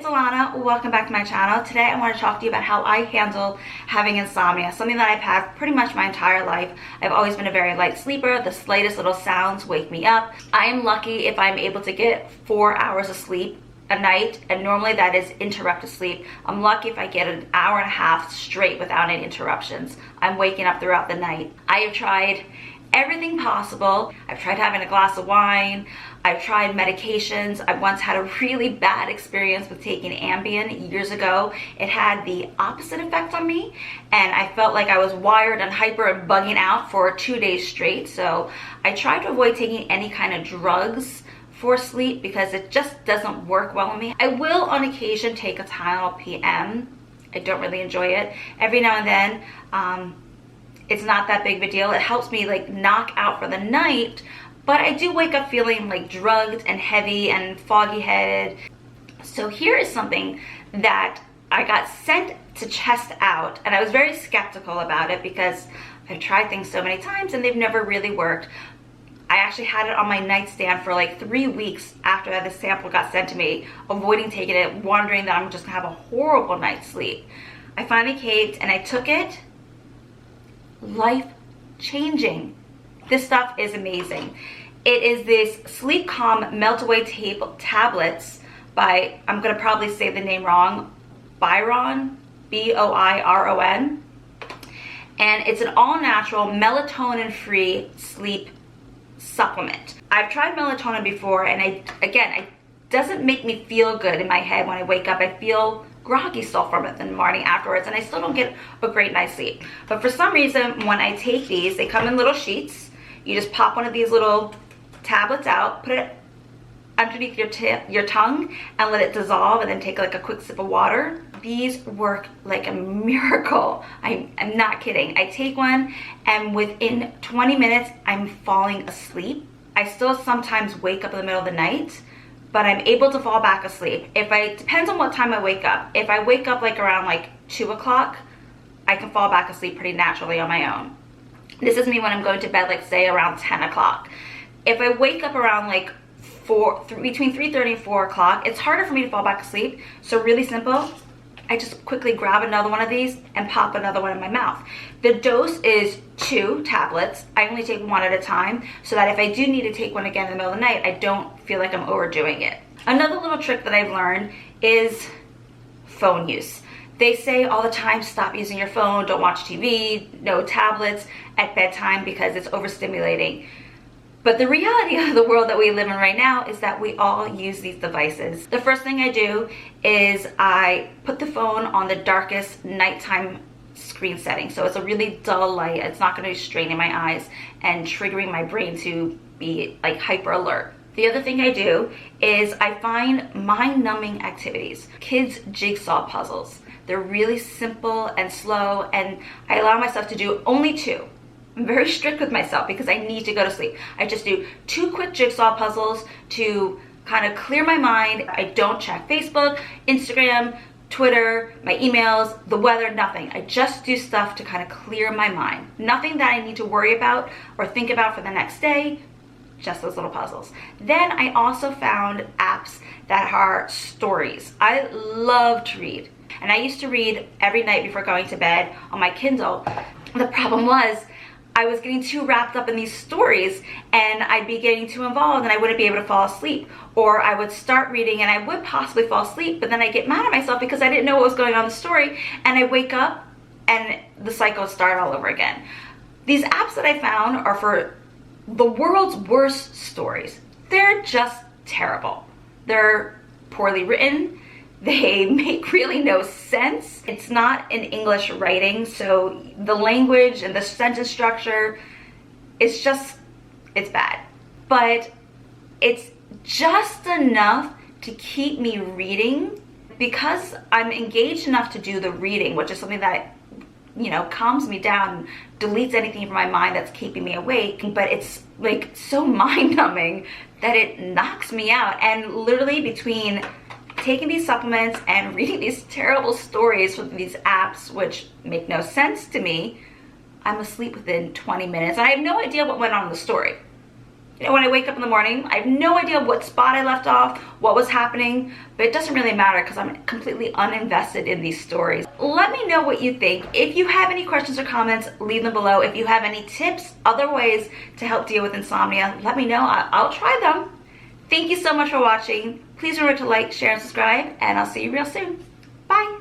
Alana. Welcome back to my channel. Today I want to talk to you about how I handle having insomnia, something that I've had pretty much my entire life. I've always been a very light sleeper. The slightest little sounds wake me up. I am lucky if I'm able to get 4 hours of sleep a night, and normally that is interrupted sleep. I'm lucky if I get an hour and a half straight without any interruptions. I'm waking up throughout the night. I have tried everything possible. I've tried having a glass of wine. I've tried medications. I once had a really bad experience with taking Ambien years ago. It had the opposite effect on me, and I felt like I was wired and hyper and bugging out for 2 days straight. So I tried to avoid taking any kind of drugs for sleep because it just doesn't work well on me. I will on occasion take a Tylenol PM. I don't really enjoy it. Every now and then, it's not that big of a deal. It helps me like knock out for the night, but I do wake up feeling like drugged and heavy and foggy headed. So here is something that I got sent to test out, and I was very skeptical about it because I've tried things so many times and they've never really worked. I actually had it on my nightstand for like 3 weeks after the sample got sent to me, avoiding taking it, wondering that I'm just gonna have a horrible night's sleep. I finally caved and I took it. Life changing. This stuff is amazing. It is this Sleep Calm Melt Away tablets by, I'm gonna probably say the name wrong, Biron, B-O-I-R-O-N. And it's an all-natural melatonin-free sleep supplement. I've tried melatonin before, and it doesn't make me feel good in my head when I wake up. I feel groggy still from it in the morning afterwards, and I still don't get a great night's sleep. But for some reason, when I take these, they come in little sheets. You just pop one of these little tablets out, put it underneath your tongue, and let it dissolve, and then take like a quick sip of water. These work like a miracle. I'm not kidding. I take one, and within 20 minutes, I'm falling asleep. I still sometimes wake up in the middle of the night, but I'm able to fall back asleep. Depends on what time I wake up. If I wake up like around like 2 o'clock, I can fall back asleep pretty naturally on my own. This is me when I'm going to bed, like say around 10 o'clock. If I wake up around like between 3:30 and 4 o'clock, it's harder for me to fall back asleep. So really simple, I just quickly grab another one of these and pop another one in my mouth. The dose is 2 tablets. I only take one at a time so that if I do need to take one again in the middle of the night, I don't feel like I'm overdoing it. Another little trick that I've learned is phone use. They say all the time, stop using your phone, don't watch TV, no tablets at bedtime because it's overstimulating. But the reality of the world that we live in right now is that we all use these devices. The first thing I do is I put the phone on the darkest nighttime screen setting. So it's a really dull light. It's not going to be straining my eyes and triggering my brain to be like hyper alert. The other thing I do is I find mind-numbing activities. Kids' jigsaw puzzles. They're really simple and slow, and I allow myself to do only 2. I'm very strict with myself because I need to go to sleep. I just do 2 quick jigsaw puzzles to kind of clear my mind. I don't check Facebook, Instagram, Twitter, my emails, the weather, nothing. I just do stuff to kind of clear my mind. Nothing that I need to worry about or think about for the next day, just those little puzzles. Then I also found apps that are stories. I love to read, and I used to read every night before going to bed on my Kindle. The problem was I was getting too wrapped up in these stories, and I'd be getting too involved and I wouldn't be able to fall asleep. Or I would start reading and I would possibly fall asleep, but then I get mad at myself because I didn't know what was going on in the story, and I wake up and the cycle would start all over again. These apps that I found are for the world's worst stories. They're just terrible. They're poorly written. They make really no sense. It's not in English writing, so the language and the sentence structure, it's bad. But it's just enough to keep me reading because I'm engaged enough to do the reading, which is something that, calms me down, deletes anything from my mind that's keeping me awake. But it's like so mind-numbing that it knocks me out. And literally between taking these supplements and reading these terrible stories from these apps, which make no sense to me, I'm asleep within 20 minutes. And I have no idea what went on in the story. You know, when I wake up in the morning, I have no idea what spot I left off, what was happening, but it doesn't really matter because I'm completely uninvested in these stories. Let me know what you think. If you have any questions or comments, leave them below. If you have any tips, other ways to help deal with insomnia, let me know. I'll try them. Thank you so much for watching. Please remember to like, share, and subscribe, and I'll see you real soon. Bye.